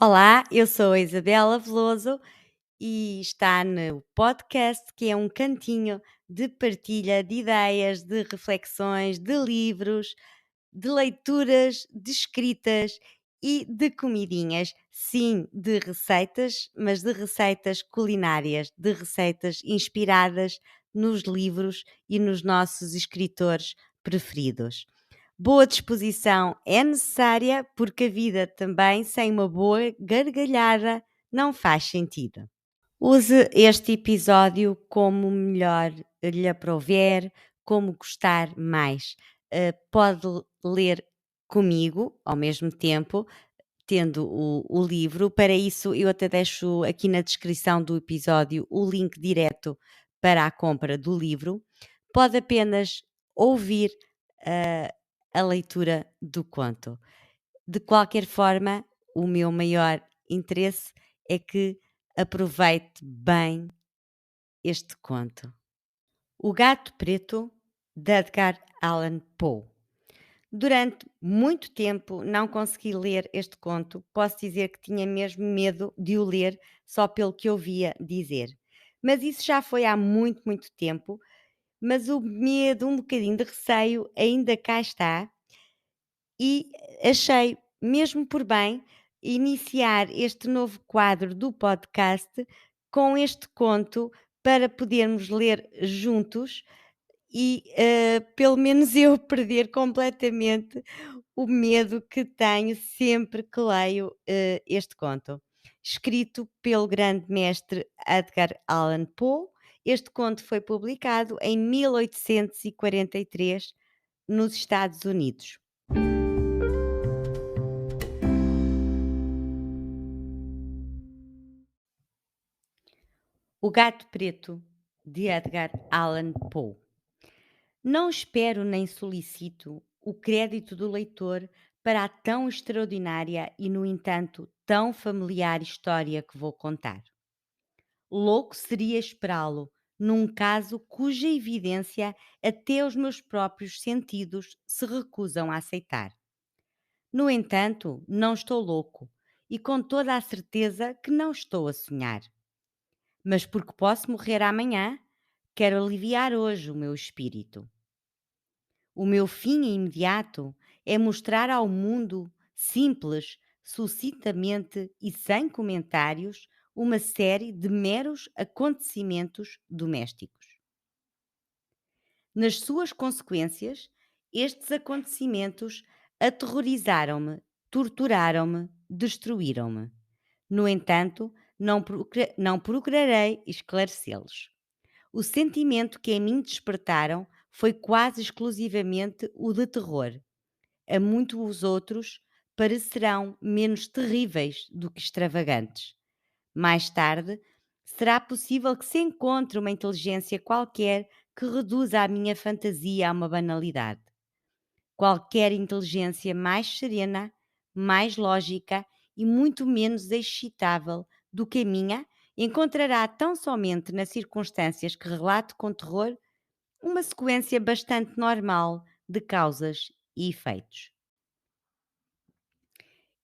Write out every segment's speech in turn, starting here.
Olá, eu sou a Isabela Veloso e está no podcast que é um cantinho de partilha de ideias, de reflexões, de livros, de leituras, de escritas e de comidinhas. Sim, de receitas, mas de receitas culinárias, de receitas inspiradas nos livros e nos nossos escritores preferidos. Boa disposição é necessária porque a vida também sem uma boa gargalhada não faz sentido. Use este episódio como melhor lhe aprouver, como gostar mais. Pode ler comigo ao mesmo tempo, tendo o livro. Para isso, eu até deixo aqui na descrição do episódio o link direto para a compra do livro. Pode apenas ouvir ah, a leitura do conto. De qualquer forma, o meu maior interesse é que aproveite bem este conto. O Gato Preto, de Edgar Allan Poe. Durante muito tempo não consegui ler este conto. Posso dizer que tinha mesmo medo de o ler só pelo que ouvia dizer. Mas isso já foi há muito, muito tempo. Mas o medo, um bocadinho de receio, ainda cá está. E achei mesmo por bem iniciar este novo quadro do podcast com este conto para podermos ler juntos e, pelo menos eu perder completamente o medo que tenho sempre que leio, este conto. Escrito pelo grande mestre Edgar Allan Poe, este conto foi publicado em 1843 nos Estados Unidos. O Gato Preto, de Edgar Allan Poe. Não espero nem solicito o crédito do leitor para a tão extraordinária e, no entanto, tão familiar história que vou contar. Louco seria esperá-lo num caso cuja evidência até os meus próprios sentidos se recusam a aceitar. No entanto, não estou louco e com toda a certeza que não estou a sonhar. Mas porque posso morrer amanhã, quero aliviar hoje o meu espírito. O meu fim imediato é mostrar ao mundo, simples, sucintamente e sem comentários, uma série de meros acontecimentos domésticos. Nas suas consequências, estes acontecimentos aterrorizaram-me, torturaram-me, destruíram-me. No entanto, não procurarei esclarecê-los. O sentimento que em mim despertaram foi quase exclusivamente o de terror. A muitos outros parecerão menos terríveis do que extravagantes. Mais tarde, será possível que se encontre uma inteligência qualquer que reduza a minha fantasia a uma banalidade. Qualquer inteligência mais serena, mais lógica e muito menos excitável do que a minha encontrará tão somente nas circunstâncias que relato com terror uma sequência bastante normal de causas e efeitos.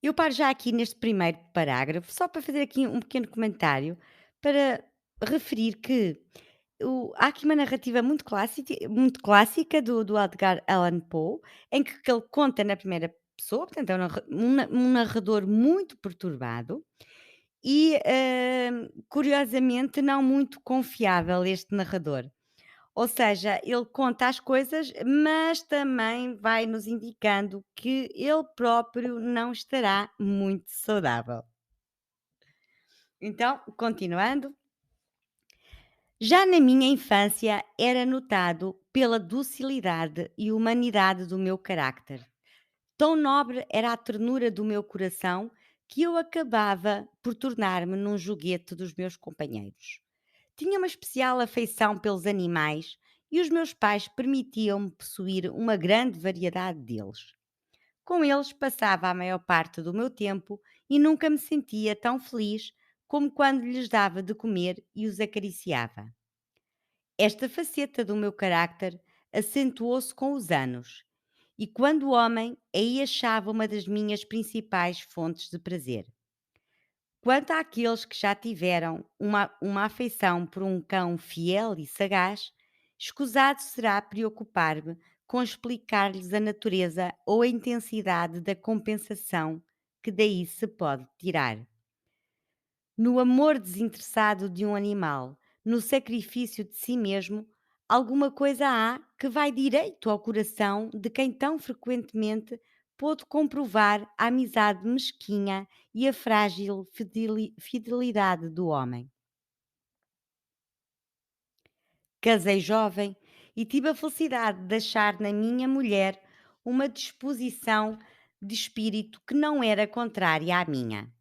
Eu paro já aqui neste primeiro parágrafo, só para fazer aqui um pequeno comentário, para referir que há aqui uma narrativa muito clássica do Edgar Allan Poe, em que ele conta na primeira pessoa, portanto, é um narrador muito perturbado e, curiosamente, não muito confiável, este narrador. Ou seja, ele conta as coisas, mas também vai nos indicando que ele próprio não estará muito saudável. Então, continuando, já na minha infância era notado pela docilidade e humanidade do meu carácter. Tão nobre era a ternura do meu coração que eu acabava por tornar-me num joguete dos meus companheiros. Tinha uma especial afeição pelos animais e os meus pais permitiam-me possuir uma grande variedade deles. Com eles passava a maior parte do meu tempo e nunca me sentia tão feliz como quando lhes dava de comer e os acariciava. Esta faceta do meu carácter acentuou-se com os anos e, quando homem, aí achava uma das minhas principais fontes de prazer. Quanto àqueles que já tiveram uma afeição por um cão fiel e sagaz, escusado será preocupar-me com explicar-lhes a natureza ou a intensidade da compensação que daí se pode tirar. No amor desinteressado de um animal, no sacrifício de si mesmo, alguma coisa há que vai direito ao coração de quem tão frequentemente pôde comprovar a amizade mesquinha e a frágil fidelidade do homem. Casei jovem e tive a felicidade de achar na minha mulher uma disposição de espírito que não era contrária à minha.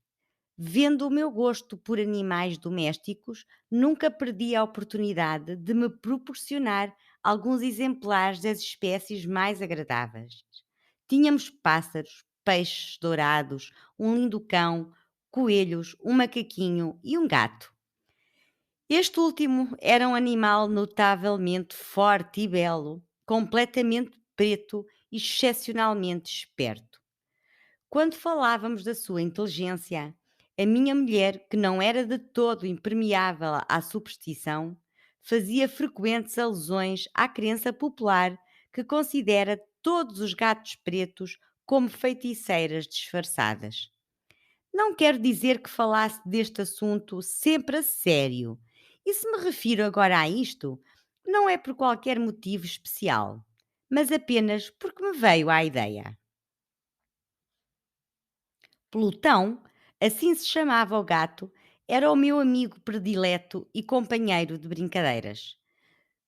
Vendo o meu gosto por animais domésticos, nunca perdi a oportunidade de me proporcionar alguns exemplares das espécies mais agradáveis. Tínhamos pássaros, peixes dourados, um lindo cão, coelhos, um macaquinho e um gato. Este último era um animal notavelmente forte e belo, completamente preto e excepcionalmente esperto. Quando falávamos da sua inteligência, a minha mulher, que não era de todo impermeável à superstição, fazia frequentes alusões à crença popular que considera todos os gatos pretos como feiticeiras disfarçadas. Não quero dizer que falasse deste assunto sempre a sério. E se me refiro agora a isto, não é por qualquer motivo especial, mas apenas porque me veio à ideia. Plutão, assim se chamava o gato, era o meu amigo predileto e companheiro de brincadeiras.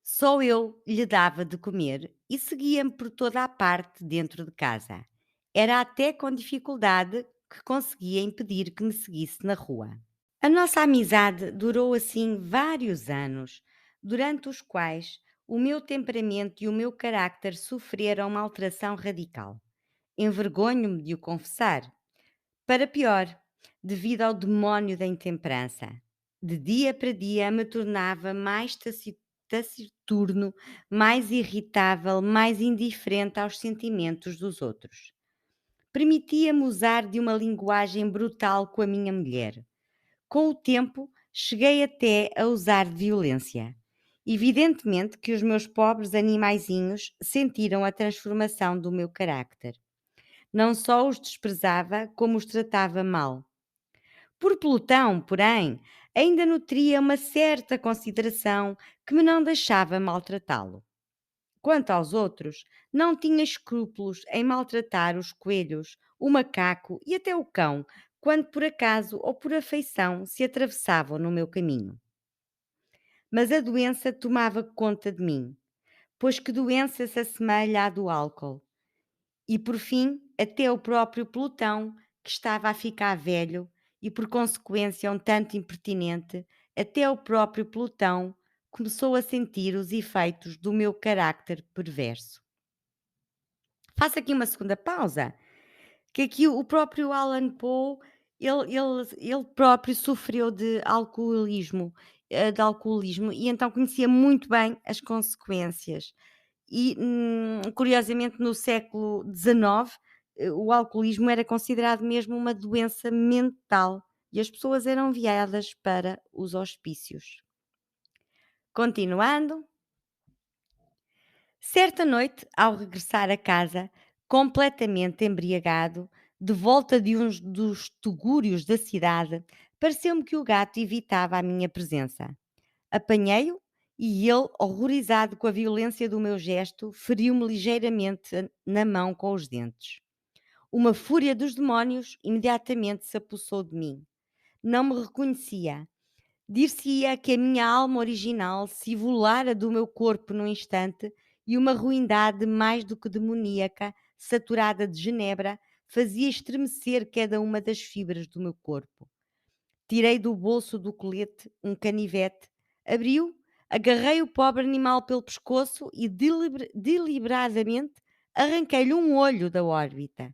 Só eu lhe dava de comer e seguia-me por toda a parte dentro de casa. Era até com dificuldade que conseguia impedir que me seguisse na rua. A nossa amizade durou assim vários anos, durante os quais o meu temperamento e o meu carácter sofreram uma alteração radical. Envergonho-me de o confessar. Para pior, devido ao demónio da intemperança. De dia para dia me tornava mais taciturno, mais irritável, mais indiferente aos sentimentos dos outros. Permitia-me usar de uma linguagem brutal com a minha mulher. Com o tempo, cheguei até a usar de violência. Evidentemente que os meus pobres animaizinhos sentiram a transformação do meu carácter. Não só os desprezava, como os tratava mal. Por Plutão, porém, ainda nutria uma certa consideração que me não deixava maltratá-lo. Quanto aos outros, não tinha escrúpulos em maltratar os coelhos, o macaco e até o cão, quando por acaso ou por afeição se atravessavam no meu caminho. Mas a doença tomava conta de mim, pois que doença se assemelha à do álcool. E por fim, até o próprio Plutão, que estava a ficar velho e por consequência um tanto impertinente, até o próprio Plutão começou a sentir os efeitos do meu carácter perverso. Faço aqui uma segunda pausa, que aqui o próprio Alan Poe, ele próprio sofreu de alcoolismo e então conhecia muito bem as consequências. E, curiosamente, no século XIX, o alcoolismo era considerado mesmo uma doença mental e as pessoas eram enviadas para os hospícios. Continuando, certa noite, ao regressar a casa, completamente embriagado, de volta de uns dos tugúrios da cidade, pareceu-me que o gato evitava a minha presença. Apanhei-o e ele, horrorizado com a violência do meu gesto, feriu-me ligeiramente na mão com os dentes. Uma fúria dos demónios imediatamente se apossou de mim. Não me reconhecia. Dir-se-ia que a minha alma original se volara do meu corpo num instante e uma ruindade mais do que demoníaca, saturada de genebra, fazia estremecer cada uma das fibras do meu corpo. Tirei do bolso do colete um canivete, abri-o, agarrei o pobre animal pelo pescoço e deliberadamente arranquei-lhe um olho da órbita.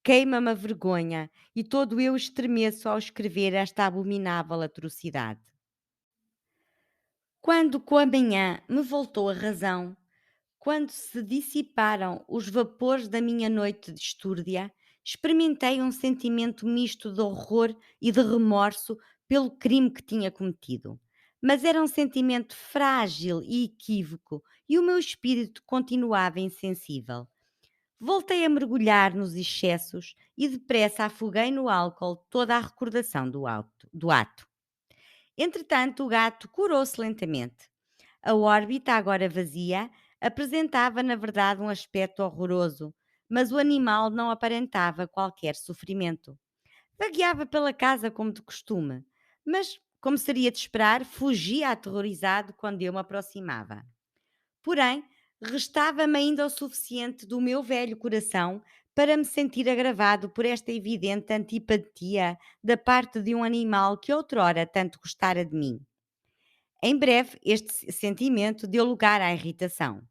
Queima-me a vergonha e todo eu estremeço ao escrever esta abominável atrocidade. Quando com a manhã me voltou a razão, quando se dissiparam os vapores da minha noite de estúrdia, experimentei um sentimento misto de horror e de remorso pelo crime que tinha cometido. Mas era um sentimento frágil e equívoco, e o meu espírito continuava insensível. Voltei a mergulhar nos excessos e depressa afoguei no álcool toda a recordação do ato. Entretanto, o gato curou-se lentamente. A órbita, agora vazia, apresentava na verdade um aspecto horroroso, mas o animal não aparentava qualquer sofrimento. Vagueava pela casa como de costume, mas, como seria de esperar, fugia aterrorizado quando eu me aproximava. Porém, restava-me ainda o suficiente do meu velho coração para me sentir agravado por esta evidente antipatia da parte de um animal que outrora tanto gostara de mim. Em breve, este sentimento deu lugar à irritação.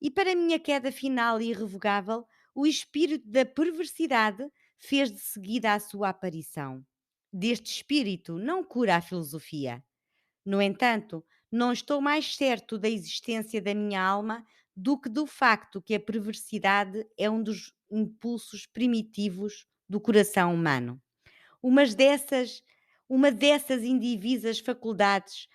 E para minha queda final e irrevogável, o espírito da perversidade fez de seguida a sua aparição. Deste espírito não cura a filosofia. No entanto, não estou mais certo da existência da minha alma do que do facto que a perversidade é um dos impulsos primitivos do coração humano. Umas dessas, uma dessas indivisas faculdades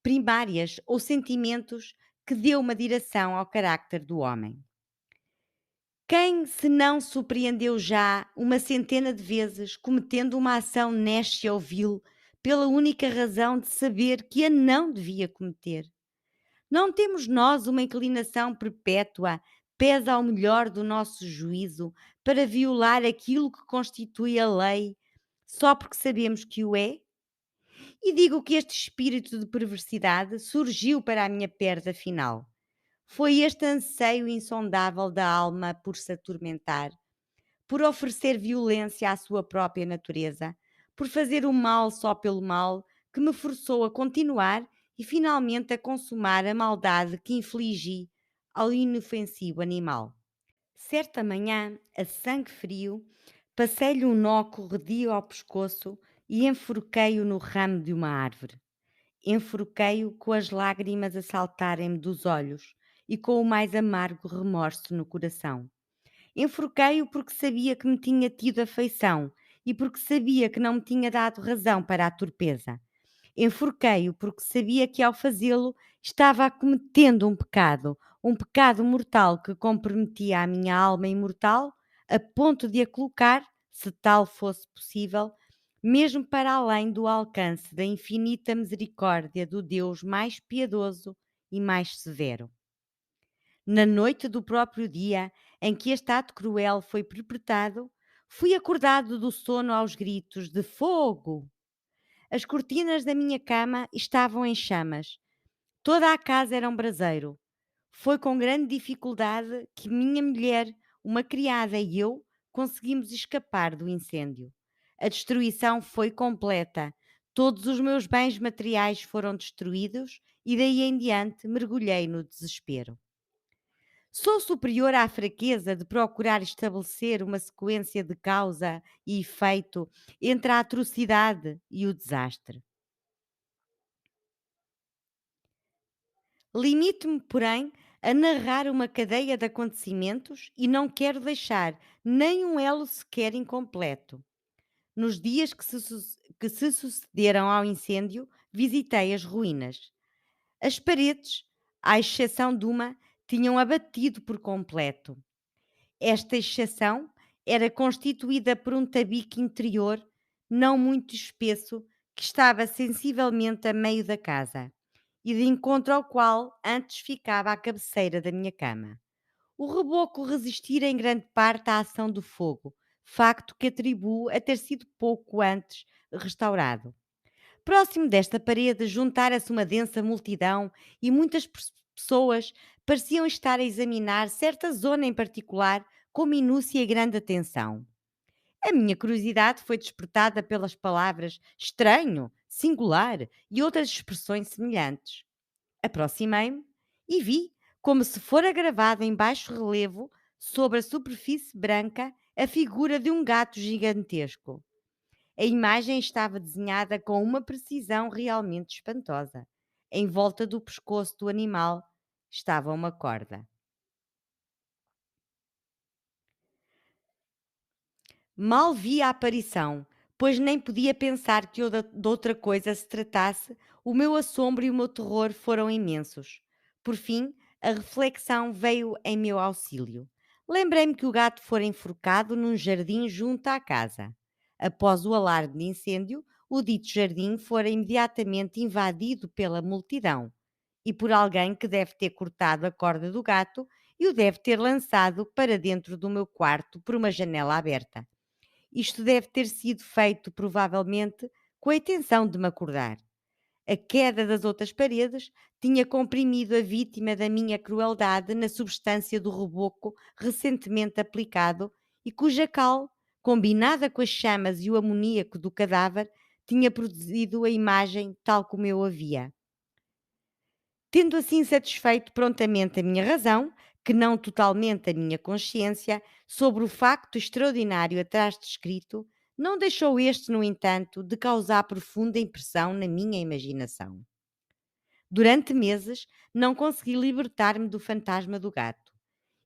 primárias ou sentimentos que deu uma direção ao carácter do homem. Quem se não surpreendeu já uma centena de vezes cometendo uma ação néscia ou vil pela única razão de saber que a não devia cometer? Não temos nós uma inclinação perpétua, pesa ao melhor do nosso juízo, para violar aquilo que constitui a lei, só porque sabemos que o é? E digo que este espírito de perversidade surgiu para a minha perda final. Foi este anseio insondável da alma por se atormentar, por oferecer violência à sua própria natureza, por fazer o mal só pelo mal, que me forçou a continuar e finalmente a consumar a maldade que infligi ao inofensivo animal. Certa manhã, a sangue frio, passei-lhe um nó corredio ao pescoço e enforquei-o no ramo de uma árvore. Enforquei-o com as lágrimas a saltarem-me dos olhos e com o mais amargo remorso no coração. Enforquei-o porque sabia que me tinha tido afeição e porque sabia que não me tinha dado razão para a torpeza. Enforquei-o porque sabia que ao fazê-lo estava cometendo um pecado mortal que comprometia a minha alma imortal a ponto de a colocar, se tal fosse possível, mesmo para além do alcance da infinita misericórdia do Deus mais piedoso e mais severo. Na noite do próprio dia em que este ato cruel foi perpetrado, fui acordado do sono aos gritos de fogo. As cortinas da minha cama estavam em chamas. Toda a casa era um braseiro. Foi com grande dificuldade que minha mulher, uma criada e eu conseguimos escapar do incêndio. A destruição foi completa. Todos os meus bens materiais foram destruídos e daí em diante mergulhei no desespero. Sou superior à fraqueza de procurar estabelecer uma sequência de causa e efeito entre a atrocidade e o desastre. Limito-me, porém, a narrar uma cadeia de acontecimentos e não quero deixar nem um elo sequer incompleto. Nos dias que se sucederam ao incêndio, visitei as ruínas. As paredes, à exceção de uma, tinham abatido por completo. Esta exceção era constituída por um tabique interior não muito espesso que estava sensivelmente a meio da casa e de encontro ao qual antes ficava a cabeceira da minha cama. O reboco resistira em grande parte à ação do fogo, facto que atribuo a ter sido pouco antes restaurado. Próximo desta parede juntara-se uma densa multidão e muitas pessoas pareciam estar a examinar certa zona em particular com minúcia e grande atenção. A minha curiosidade foi despertada pelas palavras estranho, singular e outras expressões semelhantes. Aproximei-me e vi, como se fora gravado em baixo relevo, sobre a superfície branca, a figura de um gato gigantesco. A imagem estava desenhada com uma precisão realmente espantosa. Em volta do pescoço do animal estava uma corda. Mal vi a aparição, pois nem podia pensar que de outra coisa se tratasse, o meu assombro e o meu terror foram imensos. Por fim, a reflexão veio em meu auxílio. Lembrei-me que o gato fora enforcado num jardim junto à casa. Após o alarme de incêndio, o dito jardim fora imediatamente invadido pela multidão e por alguém que deve ter cortado a corda do gato e o deve ter lançado para dentro do meu quarto por uma janela aberta. Isto deve ter sido feito, provavelmente, com a intenção de me acordar. A queda das outras paredes tinha comprimido a vítima da minha crueldade na substância do reboco recentemente aplicado e cuja cal, combinada com as chamas e o amoníaco do cadáver, tinha produzido a imagem tal como eu a via. Tendo assim satisfeito prontamente a minha razão, que não totalmente a minha consciência, sobre o facto extraordinário atrás descrito, não deixou este, no entanto, de causar profunda impressão na minha imaginação. Durante meses não consegui libertar-me do fantasma do gato,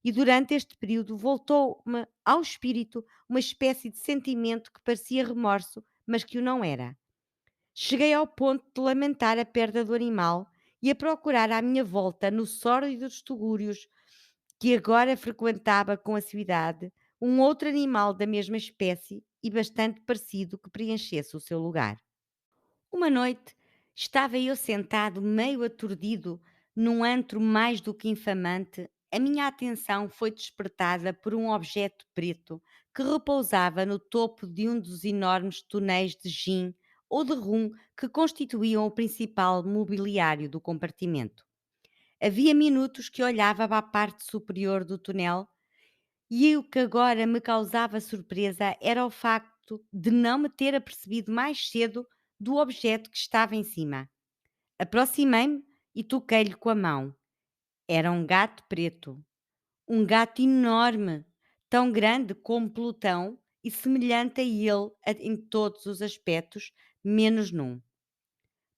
e durante este período voltou-me ao espírito uma espécie de sentimento que parecia remorso, mas que o não era. Cheguei ao ponto de lamentar a perda do animal e a procurar à minha volta, no sórdido dos tugúrios que agora frequentava com assiduidade, um outro animal da mesma espécie e bastante parecido que preenchesse o seu lugar. Uma noite estava eu sentado meio aturdido num antro mais do que infamante. A minha atenção foi despertada por um objeto preto que repousava no topo de um dos enormes tonéis de gin ou de rum que constituíam o principal mobiliário do compartimento. Havia minutos que olhava para a parte superior do túnel e o que agora me causava surpresa era o facto de não me ter apercebido mais cedo do objeto que estava em cima. Aproximei-me e toquei-lhe com a mão. Era um gato preto. Um gato enorme, tão grande como Plutão e semelhante a ele em todos os aspectos, menos num.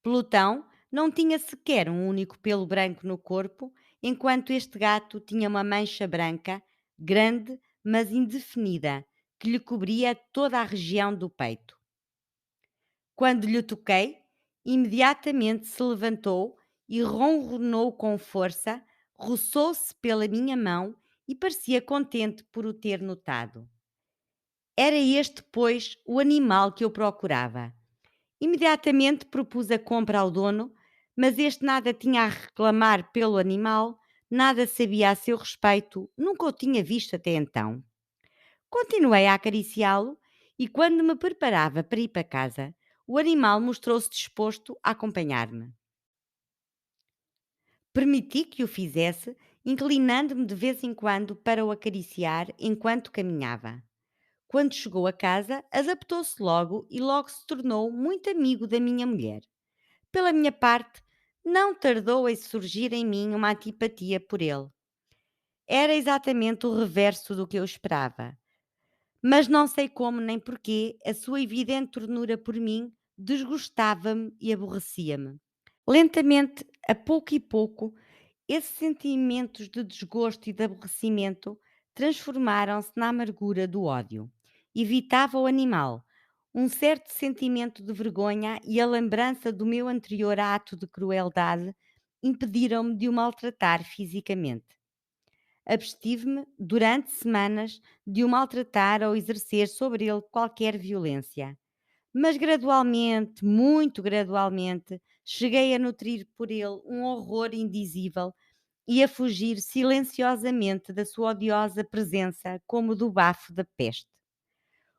Plutão não tinha sequer um único pelo branco no corpo, enquanto este gato tinha uma mancha branca, grande, mas indefinida, que lhe cobria toda a região do peito. Quando lhe toquei, imediatamente se levantou e ronronou com força, roçou-se pela minha mão e parecia contente por o ter notado. Era este, pois, o animal que eu procurava. Imediatamente propus a compra ao dono, mas este nada tinha a reclamar pelo animal, nada sabia a seu respeito, nunca o tinha visto até então. Continuei a acariciá-lo e, quando me preparava para ir para casa, o animal mostrou-se disposto a acompanhar-me. Permiti que o fizesse, inclinando-me de vez em quando para o acariciar enquanto caminhava. Quando chegou a casa, adaptou-se e logo se tornou muito amigo da minha mulher. Pela minha parte, não tardou em surgir em mim uma antipatia por ele. Era exatamente o reverso do que eu esperava. Mas não sei como nem porquê, a sua evidente ternura por mim desgostava-me e aborrecia-me. Lentamente, a pouco e pouco, esses sentimentos de desgosto e de aborrecimento transformaram-se na amargura do ódio. Evitava o animal. Um certo sentimento de vergonha e a lembrança do meu anterior ato de crueldade impediram-me de o maltratar fisicamente. Abstive-me durante semanas de o maltratar ou exercer sobre ele qualquer violência. Mas gradualmente, muito gradualmente, cheguei a nutrir por ele um horror indizível e a fugir silenciosamente da sua odiosa presença como do bafo da peste.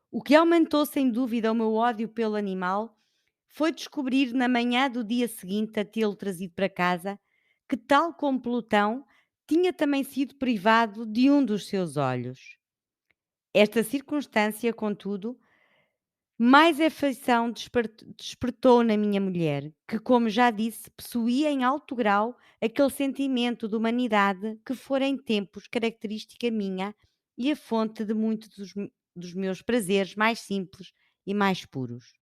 O que aumentou sem dúvida o meu ódio pelo animal foi descobrir na manhã do dia seguinte a tê-lo trazido para casa que, tal como Plutão, tinha também sido privado de um dos seus olhos. Esta circunstância, contudo, mais afeição despertou na minha mulher, que, como já disse, possuía em alto grau aquele sentimento de humanidade que fora em tempos característica minha e a fonte de muitos dos meus prazeres mais simples e mais puros.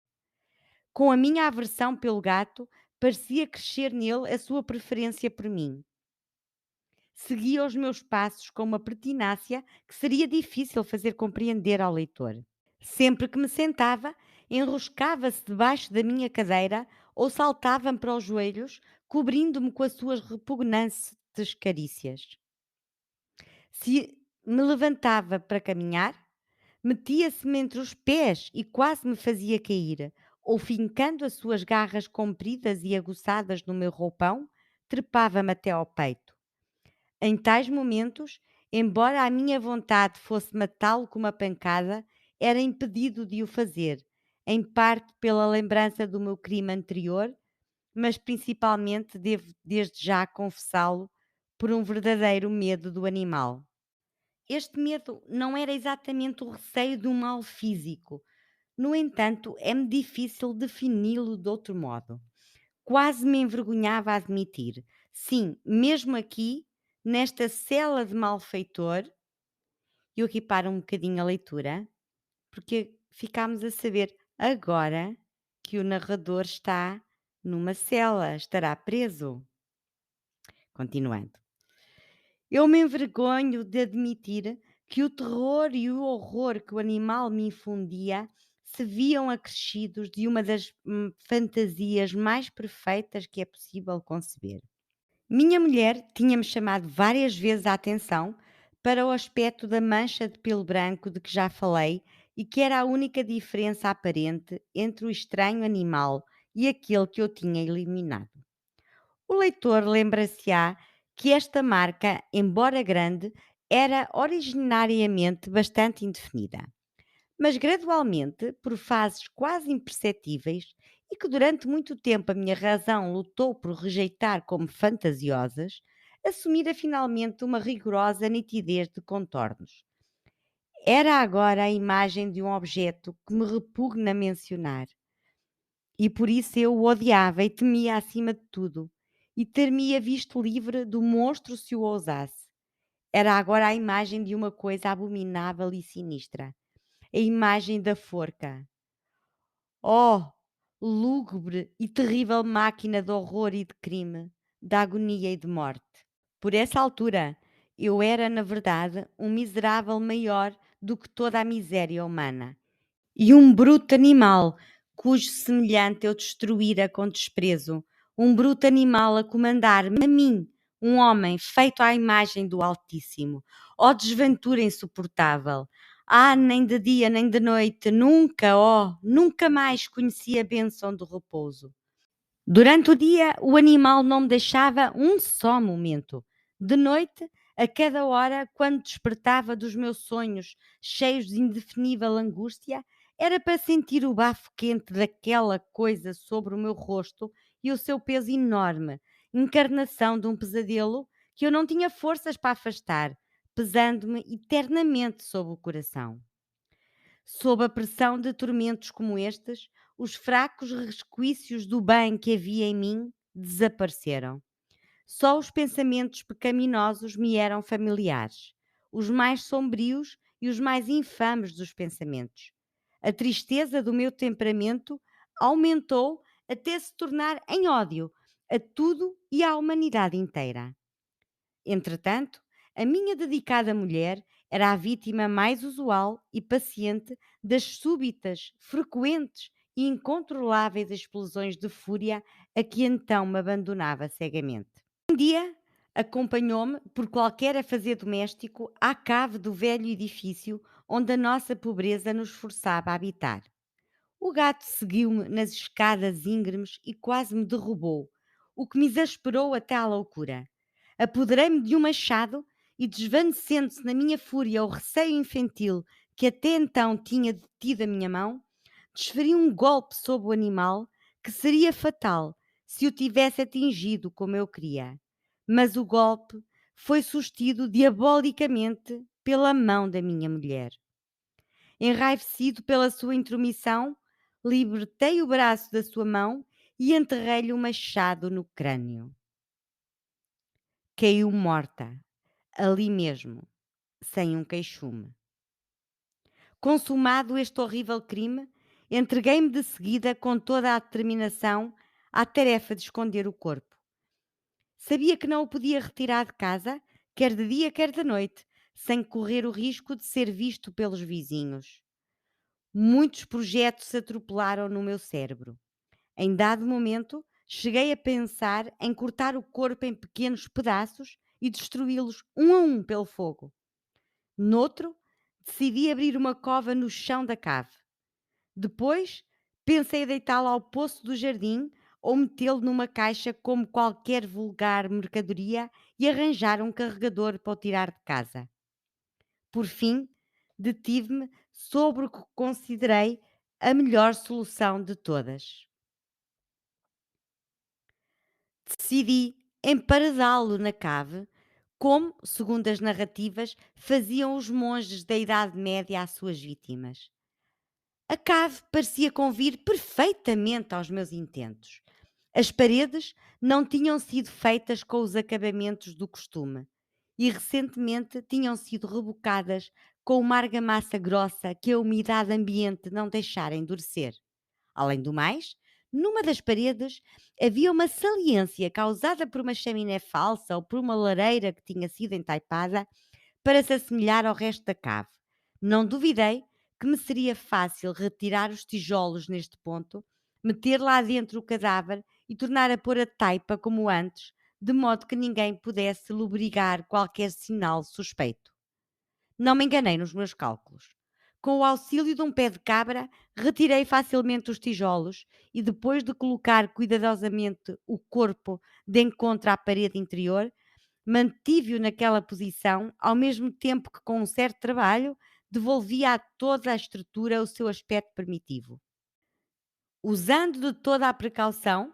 Com a minha aversão pelo gato, parecia crescer nele a sua preferência por mim. Seguia os meus passos com uma pertinácia que seria difícil fazer compreender ao leitor. Sempre que me sentava, enroscava-se debaixo da minha cadeira ou saltava-me para os joelhos, cobrindo-me com as suas repugnantes carícias. Se me levantava para caminhar, metia-se-me entre os pés e quase me fazia cair, ou fincando as suas garras compridas e aguçadas no meu roupão, trepava-me até ao peito. Em tais momentos, embora a minha vontade fosse matá-lo com uma pancada, era impedido de o fazer, em parte pela lembrança do meu crime anterior, mas principalmente devo desde já confessá-lo por um verdadeiro medo do animal. Este medo não era exatamente o receio de um mal físico. No entanto, é-me difícil defini-lo de outro modo. Quase me envergonhava a admitir. Sim, mesmo aqui, nesta cela de malfeitor, eu aqui paro um bocadinho a leitura, porque ficámos a saber agora que o narrador está numa cela, estará preso. Continuando. Eu me envergonho de admitir que o terror e o horror que o animal me infundia se viam acrescidos de uma das fantasias mais perfeitas que é possível conceber. Minha mulher tinha-me chamado várias vezes a atenção para o aspecto da mancha de pelo branco de que já falei e que era a única diferença aparente entre o estranho animal e aquele que eu tinha eliminado. O leitor lembra-se-á que esta marca, embora grande, era originariamente bastante indefinida, mas gradualmente, por fases quase imperceptíveis, e que durante muito tempo a minha razão lutou por rejeitar como fantasiosas, assumira finalmente uma rigorosa nitidez de contornos. Era agora a imagem de um objeto que me repugna mencionar, e por isso eu o odiava e temia acima de tudo, e ter-me-ia visto livre do monstro se o ousasse. Era agora a imagem de uma coisa abominável e sinistra, a imagem da forca. Oh, lúgubre e terrível máquina de horror e de crime, de agonia e de morte. Por essa altura, eu era, na verdade, um miserável maior do que toda a miséria humana e um bruto animal, cujo semelhante eu destruíra com desprezo, um bruto animal a comandar-me a mim, um homem feito à imagem do Altíssimo. Ó desventura insuportável! Ah, nem de dia nem de noite, nunca, nunca mais conheci a bênção do repouso. Durante o dia, o animal não me deixava um só momento. De noite, a cada hora, quando despertava dos meus sonhos, cheios de indefinível angústia, era para sentir o bafo quente daquela coisa sobre o meu rosto e o seu peso enorme, encarnação de um pesadelo que eu não tinha forças para afastar, pesando-me eternamente sob o coração. Sob a pressão de tormentos como estes, os fracos resquícios do bem que havia em mim desapareceram. Só os pensamentos pecaminosos me eram familiares, os mais sombrios e os mais infames dos pensamentos. A tristeza do meu temperamento aumentou até se tornar em ódio a tudo e à humanidade inteira. Entretanto, a minha dedicada mulher era a vítima mais usual e paciente das súbitas, frequentes e incontroláveis explosões de fúria a que então me abandonava cegamente. Um dia, acompanhou-me por qualquer afazer doméstico à cave do velho edifício onde a nossa pobreza nos forçava a habitar. O gato seguiu-me nas escadas íngremes e quase me derrubou, o que me exasperou até à loucura. Apoderei-me de um machado e, desvanecendo-se na minha fúria o receio infantil que até então tinha detido a minha mão, desferi um golpe sobre o animal que seria fatal se o tivesse atingido como eu queria. Mas o golpe foi sustido diabolicamente pela mão da minha mulher. Enraivecido pela sua intromissão, libertei o braço da sua mão e enterrei-lhe o machado no crânio. Caiu morta, ali mesmo, sem um queixume. Consumado este horrível crime, entreguei-me de seguida com toda a determinação à tarefa de esconder o corpo. Sabia que não o podia retirar de casa, quer de dia, quer de noite, sem correr o risco de ser visto pelos vizinhos. Muitos projetos se atropelaram no meu cérebro. Em dado momento, cheguei a pensar em cortar o corpo em pequenos pedaços e destruí-los um a um pelo fogo. Noutro, decidi abrir uma cova no chão da cave. Depois, pensei em deitá-lo ao poço do jardim ou metê-lo numa caixa como qualquer vulgar mercadoria e arranjar um carregador para o tirar de casa. Por fim, detive-me sobre o que considerei a melhor solução de todas. Decidi emparedá-lo na cave, como, segundo as narrativas, faziam os monges da Idade Média às suas vítimas. A cave parecia convir perfeitamente aos meus intentos. As paredes não tinham sido feitas com os acabamentos do costume e recentemente tinham sido rebocadas com uma argamassa grossa que a umidade ambiente não deixara endurecer. Além do mais, numa das paredes havia uma saliência causada por uma chaminé falsa ou por uma lareira que tinha sido entaipada para se assemelhar ao resto da cave. Não duvidei que me seria fácil retirar os tijolos neste ponto, meter lá dentro o cadáver e tornar a pôr a taipa como antes, de modo que ninguém pudesse lobrigar qualquer sinal suspeito. Não me enganei nos meus cálculos. Com o auxílio de um pé de cabra, retirei facilmente os tijolos e, depois de colocar cuidadosamente o corpo de encontro à parede interior, mantive-o naquela posição, ao mesmo tempo que, com um certo trabalho, devolvia a toda a estrutura o seu aspecto primitivo. Usando de toda a precaução,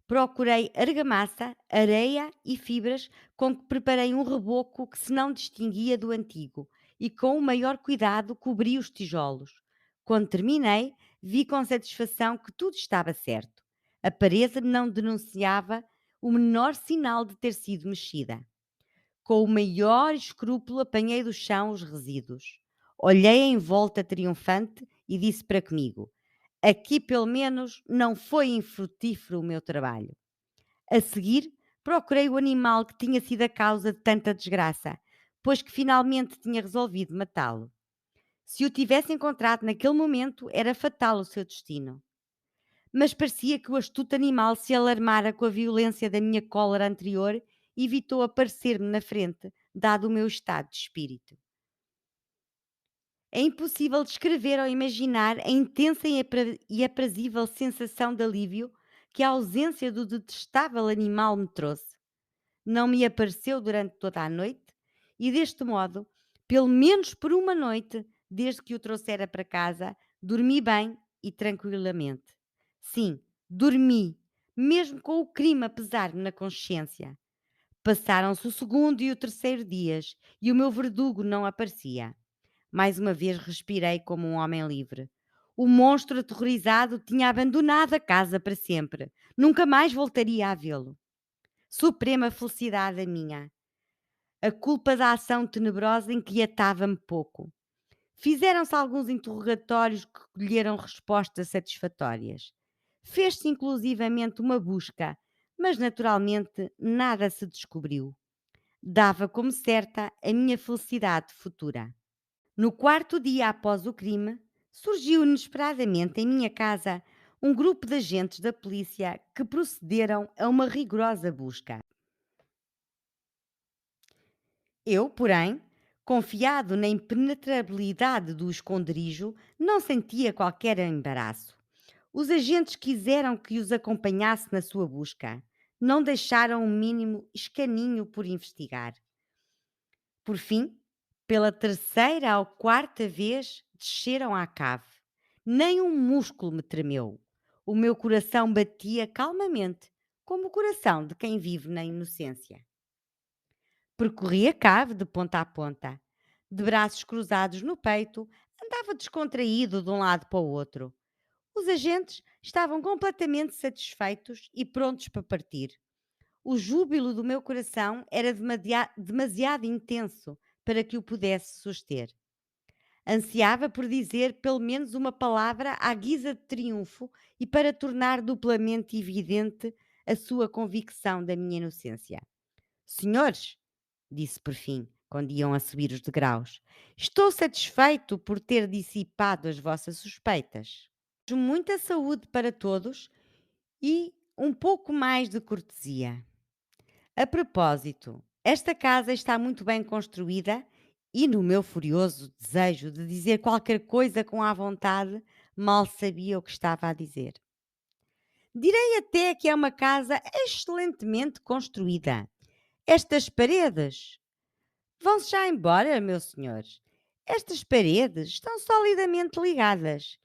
procurei argamassa, areia e fibras com que preparei um reboco que se não distinguia do antigo e com o maior cuidado cobri os tijolos. Quando terminei, vi com satisfação que tudo estava certo. A parede não denunciava o menor sinal de ter sido mexida. Com o maior escrúpulo apanhei do chão os resíduos. Olhei em volta triunfante e disse para comigo: aqui pelo menos não foi infrutífero o meu trabalho. A seguir, procurei o animal que tinha sido a causa de tanta desgraça, pois que finalmente tinha resolvido matá-lo. Se o tivesse encontrado naquele momento, era fatal o seu destino. Mas parecia que o astuto animal se alarmara com a violência da minha cólera anterior e evitou aparecer-me na frente, dado o meu estado de espírito. É impossível descrever ou imaginar a intensa e aprazível sensação de alívio que a ausência do detestável animal me trouxe. Não me apareceu durante toda a noite e, deste modo, pelo menos por uma noite, desde que o trouxera para casa, dormi bem e tranquilamente. Sim, dormi, mesmo com o crime a pesar-me na consciência. Passaram-se o segundo e o terceiro dias e o meu verdugo não aparecia. Mais uma vez respirei como um homem livre. O monstro aterrorizado tinha abandonado a casa para sempre. Nunca mais voltaria a vê-lo. Suprema felicidade a minha. A culpa da ação tenebrosa inquietava-me pouco. Fizeram-se alguns interrogatórios que colheram respostas satisfatórias. Fez-se inclusivamente uma busca, mas naturalmente nada se descobriu. Dava como certa a minha felicidade futura. No quarto dia após o crime, surgiu inesperadamente em minha casa um grupo de agentes da polícia que procederam a uma rigorosa busca. Eu, porém, confiado na impenetrabilidade do esconderijo, não sentia qualquer embaraço. Os agentes quiseram que os acompanhasse na sua busca. Não deixaram o mínimo escaninho por investigar. Por fim, pela terceira ou quarta vez, desceram à cave. Nem um músculo me tremeu. O meu coração batia calmamente, como o coração de quem vive na inocência. Percorri a cave de ponta a ponta. De braços cruzados no peito, andava descontraído de um lado para o outro. Os agentes estavam completamente satisfeitos e prontos para partir. O júbilo do meu coração era demasiado intenso para que o pudesse suster. Ansiava por dizer pelo menos uma palavra à guisa de triunfo e para tornar duplamente evidente a sua convicção da minha inocência. Senhores, disse por fim, quando iam a subir os degraus. Estou satisfeito por ter dissipado as vossas suspeitas. Muita saúde para todos e um pouco mais de cortesia. A propósito, esta casa está muito bem construída e, no meu furioso desejo de dizer qualquer coisa com à vontade, mal sabia o que estava a dizer. Direi até que é uma casa excelentemente construída. Estas paredes vão-se já embora, meu senhor. Estas paredes estão solidamente ligadas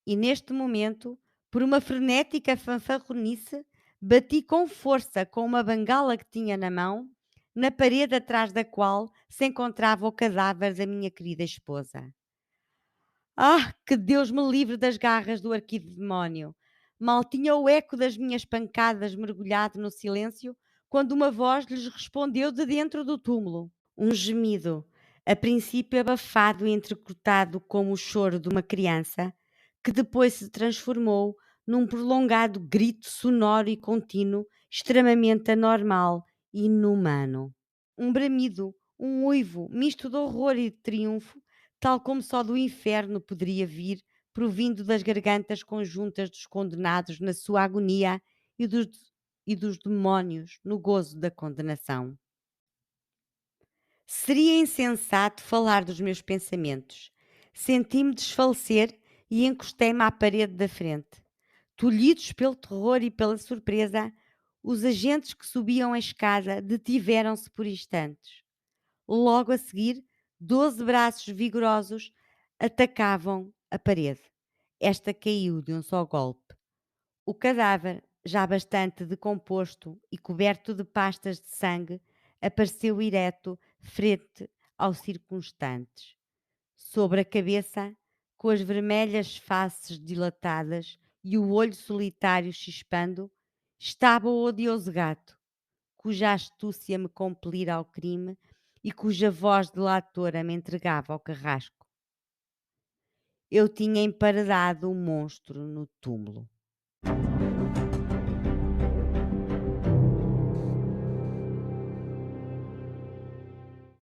e, neste momento, por uma frenética fanfarronice, bati com força com uma bengala que tinha na mão na parede atrás da qual se encontrava o cadáver da minha querida esposa. Ah, que Deus me livre das garras do arquidemónio! Mal tinha o eco das minhas pancadas mergulhado no silêncio, quando uma voz lhes respondeu de dentro do túmulo. Um gemido, a princípio abafado e entrecortado como o choro de uma criança, que depois se transformou num prolongado grito sonoro e contínuo, extremamente anormal e inumano. Um bramido, um uivo, misto de horror e de triunfo, tal como só do inferno poderia vir, provindo das gargantas conjuntas dos condenados na sua agonia e dos demónios no gozo da condenação. Seria insensato falar dos meus pensamentos. Senti-me desfalecer e encostei-me à parede da frente. Tolhidos pelo terror e pela surpresa, os agentes que subiam a escada detiveram-se por instantes. Logo a seguir, 12 braços vigorosos atacavam a parede. Esta caiu de um só golpe. O cadáver, já bastante decomposto e coberto de pastas de sangue, apareceu ereto frente aos circunstantes. Sobre a cabeça, com as vermelhas faces dilatadas e o olho solitário chispando, estava o odioso gato, cuja astúcia me compelira ao crime e cuja voz delatora me entregava ao carrasco. Eu tinha emparedado o monstro no túmulo.